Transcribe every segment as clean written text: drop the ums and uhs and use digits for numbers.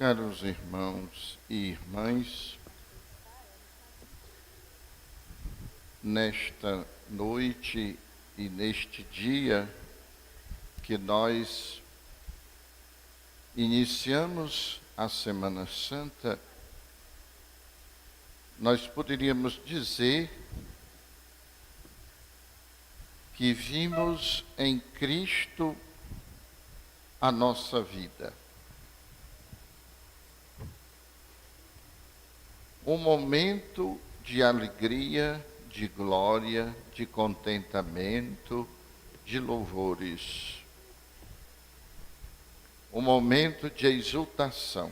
Caros irmãos e irmãs, nesta noite e neste dia que nós iniciamos a Semana Santa, nós poderíamos dizer que vimos em Cristo a nossa vida. Um momento de alegria, de glória, de contentamento, de louvores. Um momento de exultação.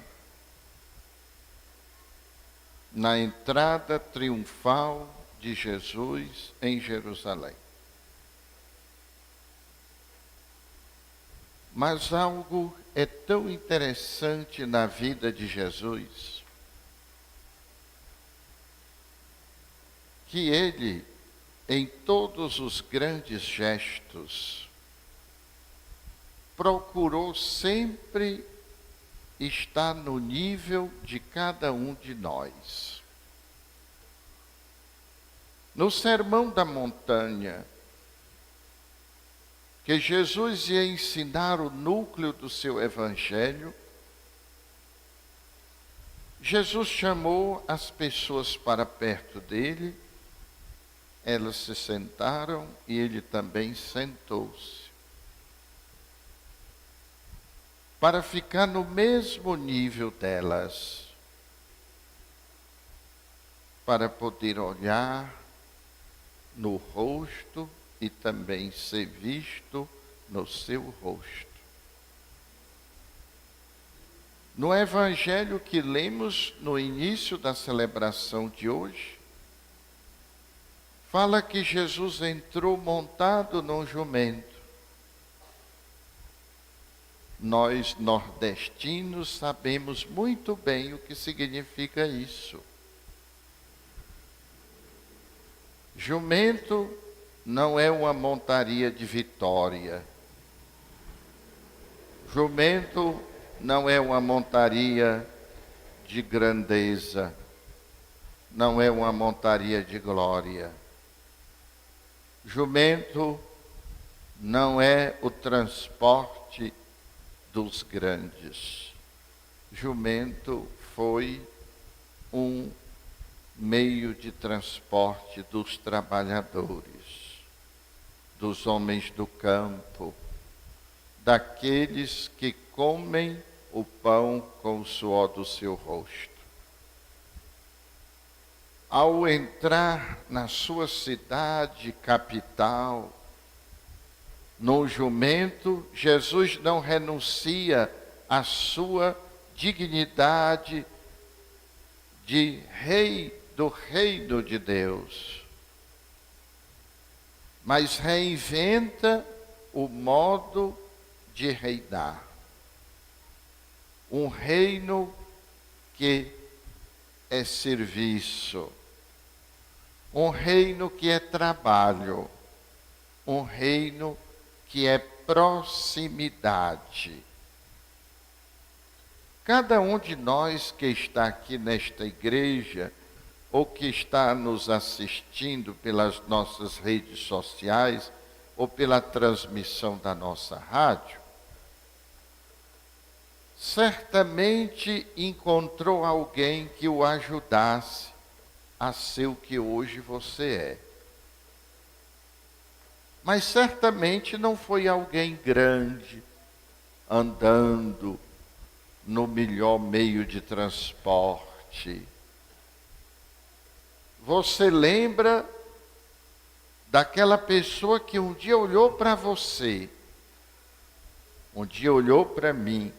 Na entrada triunfal de Jesus em Jerusalém. Mas algo é tão interessante na vida de Jesus, que ele, em todos os grandes gestos, procurou sempre estar no nível de cada um de nós. No Sermão da Montanha, que Jesus ia ensinar o núcleo do seu evangelho, Jesus chamou as pessoas para perto dele, elas se sentaram e ele também sentou-se. Para ficar no mesmo nível delas, para poder olhar no rosto e também ser visto no seu rosto. No evangelho que lemos no início da celebração de hoje, fala que Jesus entrou montado num jumento. Nós, nordestinos, sabemos muito bem o que significa isso. Jumento não é uma montaria de vitória. Jumento não é uma montaria de grandeza. Não é uma montaria de glória. Jumento não é o transporte dos grandes. Jumento foi um meio de transporte dos trabalhadores, dos homens do campo, daqueles que comem o pão com o suor do seu rosto. Ao entrar na sua cidade capital, no jumento, Jesus não renuncia à sua dignidade de rei do reino de Deus, mas reinventa o modo de reinar. Um reino que é serviço, um reino que é trabalho, um reino que é proximidade. Cada um de nós que está aqui nesta igreja, ou que está nos assistindo pelas nossas redes sociais, ou pela transmissão da nossa rádio, certamente encontrou alguém que o ajudasse a ser o que hoje você é. Mas certamente não foi alguém grande, andando no melhor meio de transporte. Você lembra daquela pessoa que um dia olhou para você, um dia olhou para mim,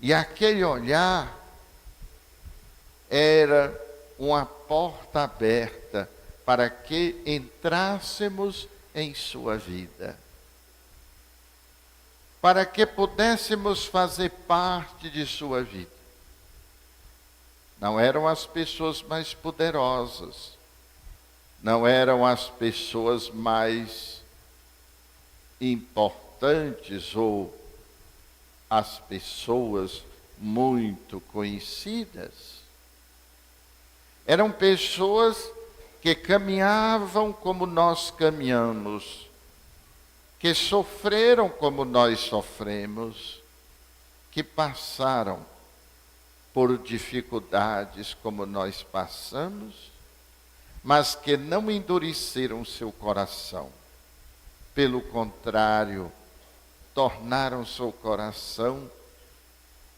e aquele olhar era uma porta aberta para que entrássemos em sua vida, para que pudéssemos fazer parte de sua vida. Não eram as pessoas mais poderosas, não eram as pessoas mais importantes ou as pessoas muito conhecidas. Eram pessoas que caminhavam como nós caminhamos, que sofreram como nós sofremos, que passaram por dificuldades como nós passamos, mas que não endureceram seu coração. Pelo contrário, tornaram seu coração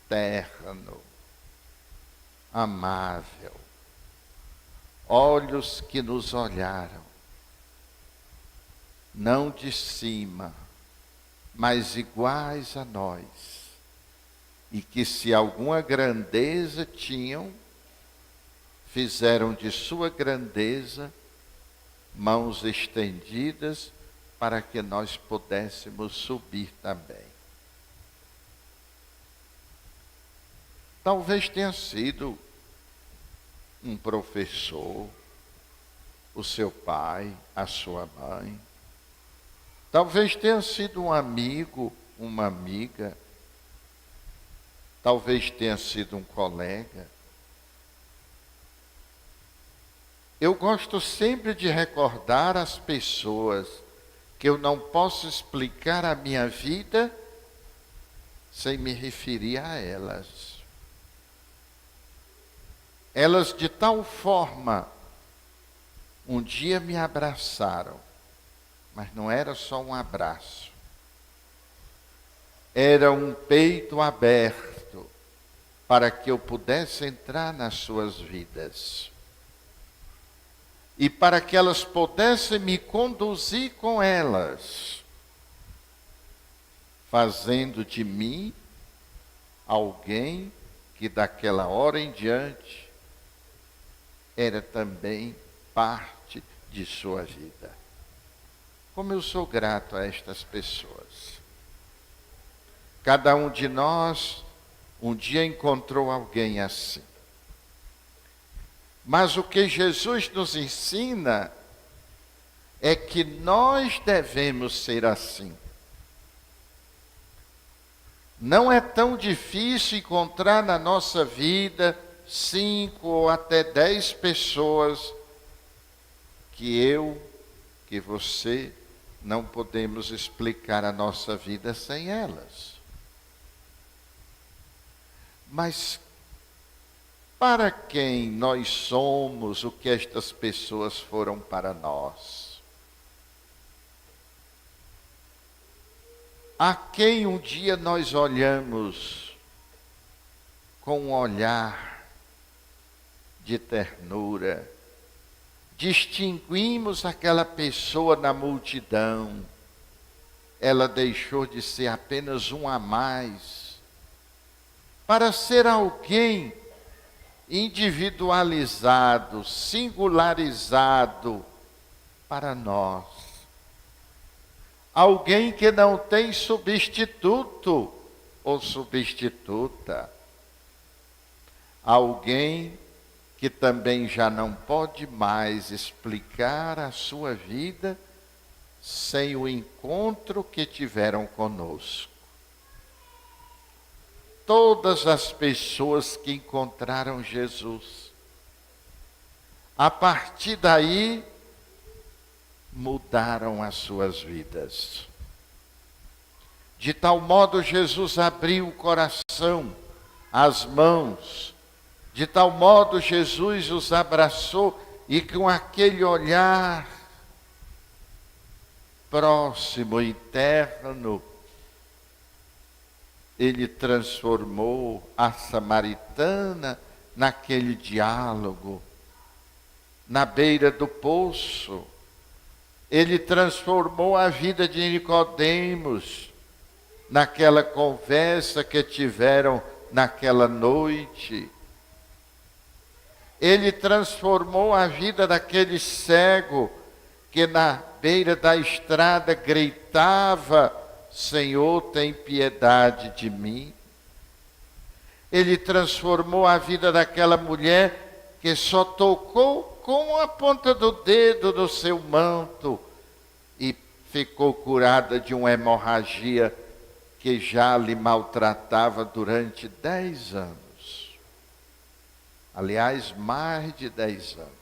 terno, amável. Olhos que nos olharam, não de cima, mas iguais a nós, e que se alguma grandeza tinham, fizeram de sua grandeza mãos estendidas para que nós pudéssemos subir também. Talvez tenha sido um professor, o seu pai, a sua mãe. Talvez tenha sido um amigo, uma amiga. Talvez tenha sido um colega. Eu gosto sempre de recordar as pessoas que eu não posso explicar a minha vida sem me referir a elas. Elas de tal forma, um dia me abraçaram, mas não era só um abraço. Era um peito aberto para que eu pudesse entrar nas suas vidas. E para que elas pudessem me conduzir com elas, fazendo de mim alguém que daquela hora em diante era também parte de sua vida. Como eu sou grato a estas pessoas. Cada um de nós um dia encontrou alguém assim. Mas o que Jesus nos ensina é que nós devemos ser assim. Não é tão difícil encontrar na nossa vida 5 ou até 10 pessoas que eu, que você, não podemos explicar a nossa vida sem elas. Mas para quem nós somos, o que estas pessoas foram para nós? A quem um dia nós olhamos com um olhar de ternura, distinguimos aquela pessoa na multidão, ela deixou de ser apenas um a mais, para ser alguém individualizado, singularizado para nós. Alguém que não tem substituto ou substituta. Alguém que também já não pode mais explicar a sua vida sem o encontro que tiveram conosco. Todas as pessoas que encontraram Jesus, a partir daí, mudaram as suas vidas. De tal modo, Jesus abriu o coração, as mãos, de tal modo, Jesus os abraçou e com aquele olhar próximo, interno, ele transformou a samaritana naquele diálogo, na beira do poço. Ele transformou a vida de Nicodemos naquela conversa que tiveram naquela noite. Ele transformou a vida daquele cego que na beira da estrada gritava: Senhor, tem piedade de mim. Ele transformou a vida daquela mulher que só tocou com a ponta do dedo do seu manto e ficou curada de uma hemorragia que já lhe maltratava durante 10 anos. Aliás, mais de 10 anos.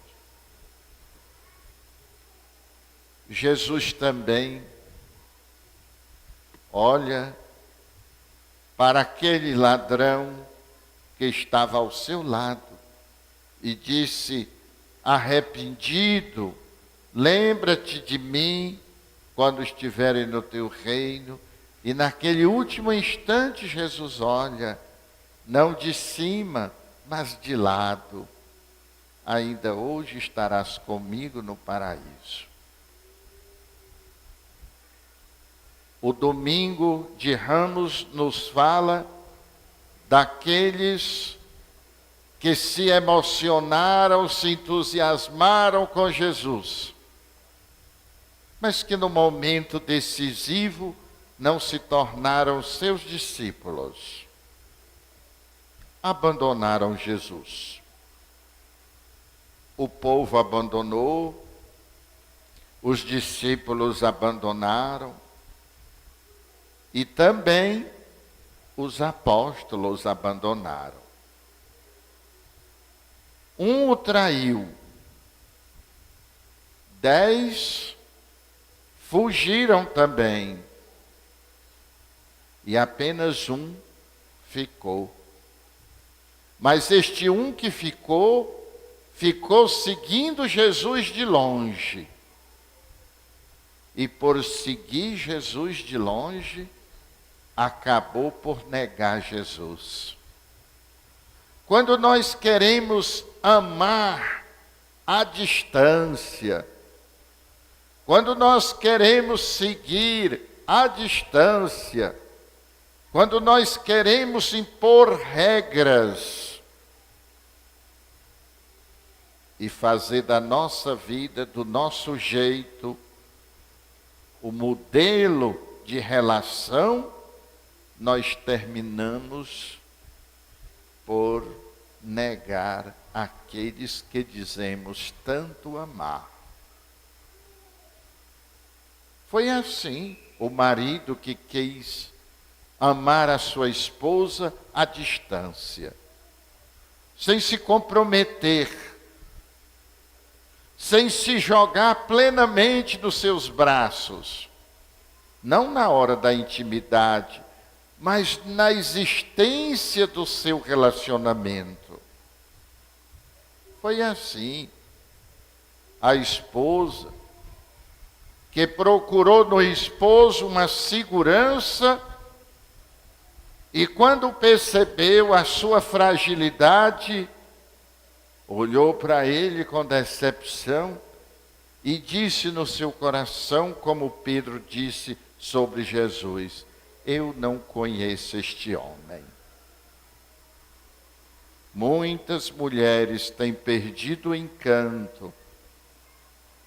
Jesus também olha para aquele ladrão que estava ao seu lado e disse: arrependido, lembra-te de mim quando estiverem no teu reino. E naquele último instante Jesus olha, não de cima, mas de lado. Ainda hoje estarás comigo no paraíso. O domingo de Ramos nos fala daqueles que se emocionaram, se entusiasmaram com Jesus, mas que no momento decisivo não se tornaram seus discípulos. Abandonaram Jesus. O povo abandonou, os discípulos abandonaram, e também os apóstolos abandonaram. Um o traiu, 10 fugiram também, e apenas um ficou. Mas este um que ficou seguindo Jesus de longe. E por seguir Jesus de longe, acabou por negar Jesus. Quando nós queremos amar à distância, quando nós queremos seguir à distância, quando nós queremos impor regras e fazer da nossa vida, do nosso jeito, o modelo de relação, nós terminamos por negar aqueles que dizemos tanto amar. Foi assim o marido que quis amar a sua esposa à distância, sem se comprometer, sem se jogar plenamente nos seus braços, não na hora da intimidade, mas na existência do seu relacionamento. Foi assim. A esposa, que procurou no esposo uma segurança, e quando percebeu a sua fragilidade, olhou para ele com decepção e disse no seu coração, como Pedro disse sobre Jesus: eu não conheço este homem. Muitas mulheres têm perdido o encanto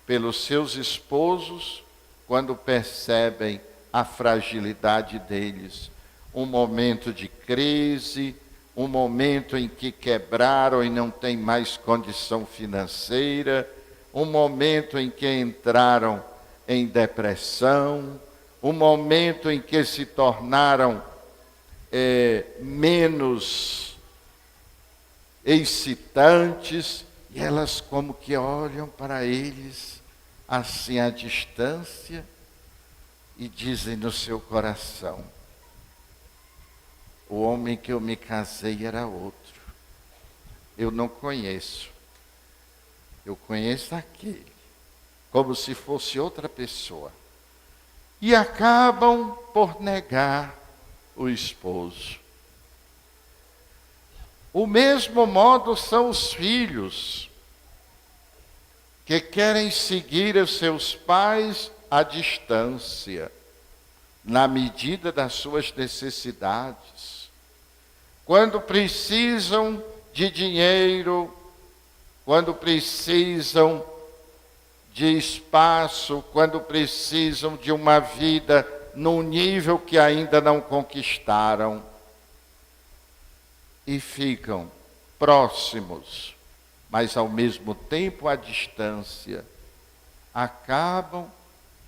pelos seus esposos quando percebem a fragilidade deles. Um momento de crise, um momento em que quebraram e não têm mais condição financeira, um momento em que entraram em depressão, um momento em que se tornaram menos excitantes, e elas como que olham para eles assim à distância e dizem no seu coração: o homem que eu me casei era outro, eu não conheço, eu conheço aquele, como se fosse outra pessoa. E acabam por negar o esposo. O mesmo modo são os filhos, que querem seguir os seus pais à distância, na medida das suas necessidades. Quando precisam de dinheiro, quando precisam de espaço, quando precisam de uma vida num nível que ainda não conquistaram, e ficam próximos, mas ao mesmo tempo à distância, acabam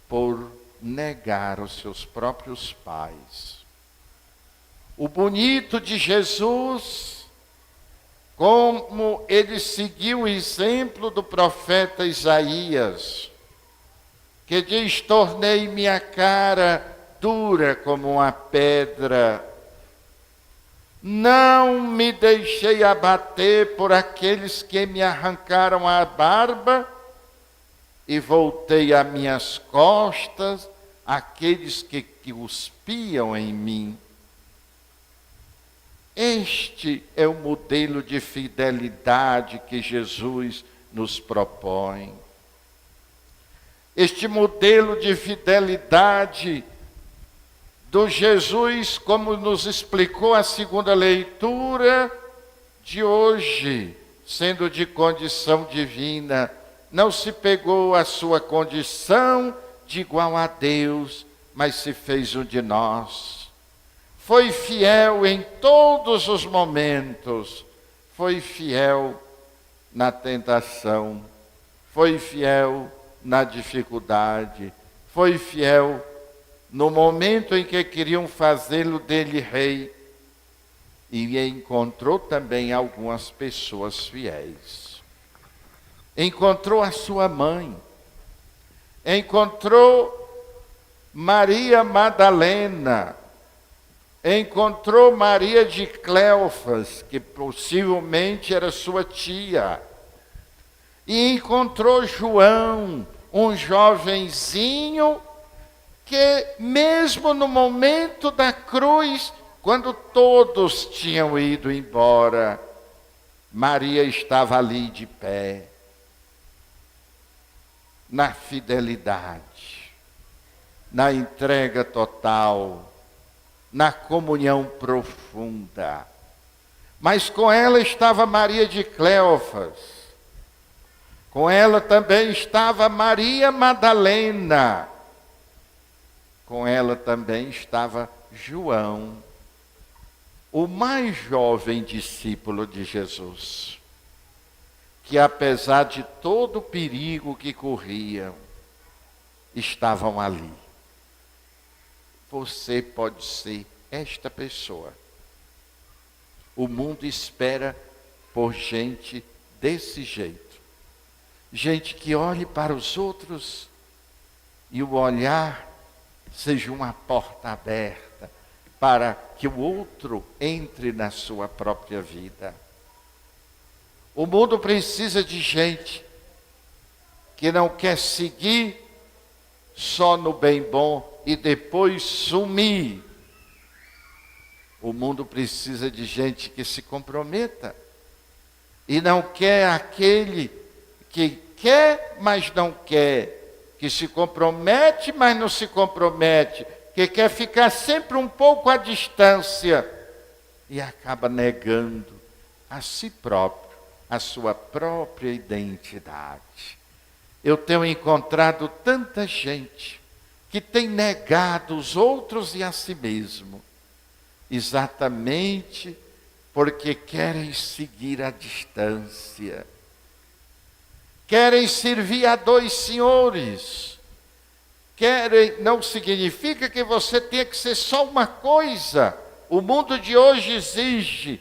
por negar os seus próprios pais. O bonito de Jesus, como ele seguiu o exemplo do profeta Isaías, que diz: tornei minha cara dura como uma pedra, não me deixei abater por aqueles que me arrancaram a barba, e voltei a minhas costas àqueles que cuspiam em mim. Este é o modelo de fidelidade que Jesus nos propõe. Este modelo de fidelidade do Jesus, como nos explicou a segunda leitura de hoje, sendo de condição divina, não se pegou a sua condição de igual a Deus, mas se fez um de nós. Foi fiel em todos os momentos, foi fiel na tentação, foi fiel na dificuldade, foi fiel no momento em que queriam fazê-lo dele rei, e encontrou também algumas pessoas fiéis. Encontrou a sua mãe, encontrou Maria Madalena, encontrou Maria de Cleofas, que possivelmente era sua tia, e encontrou João, um jovenzinho que mesmo no momento da cruz, quando todos tinham ido embora, Maria estava ali de pé, na fidelidade, na entrega total, na comunhão profunda. Mas com ela estava Maria de Cleofas, com ela também estava Maria Madalena, com ela também estava João, o mais jovem discípulo de Jesus, que apesar de todo o perigo que corriam, estavam ali. Você pode ser esta pessoa. O mundo espera por gente desse jeito. Gente que olhe para os outros e o olhar seja uma porta aberta para que o outro entre na sua própria vida. O mundo precisa de gente que não quer seguir só no bem bom e depois sumir. O mundo precisa de gente que se comprometa e não quer aquele que quer, mas não quer, que se compromete, mas não se compromete, que quer ficar sempre um pouco à distância e acaba negando a si próprio, a sua própria identidade. Eu tenho encontrado tanta gente que tem negado os outros e a si mesmo, exatamente porque querem seguir a distância. Querem servir a dois senhores. Não significa que você tenha que ser só uma coisa. O mundo de hoje exige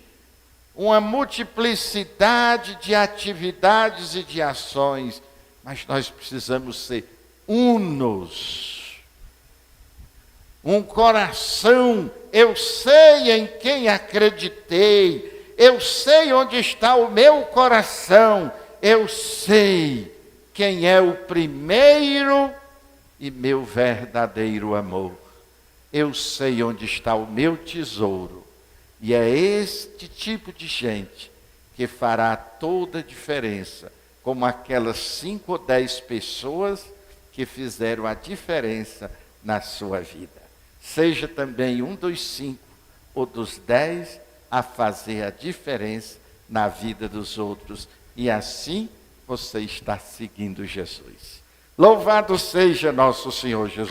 uma multiplicidade de atividades e de ações, mas nós precisamos ser unos. Um coração, eu sei em quem acreditei, eu sei onde está o meu coração, eu sei quem é o primeiro e meu verdadeiro amor. Eu sei onde está o meu tesouro. E é este tipo de gente que fará toda a diferença, como aquelas 5 ou 10 pessoas que fizeram a diferença na sua vida. Seja também um dos 5 ou dos 10 a fazer a diferença na vida dos outros. E assim você está seguindo Jesus. Louvado seja nosso Senhor Jesus.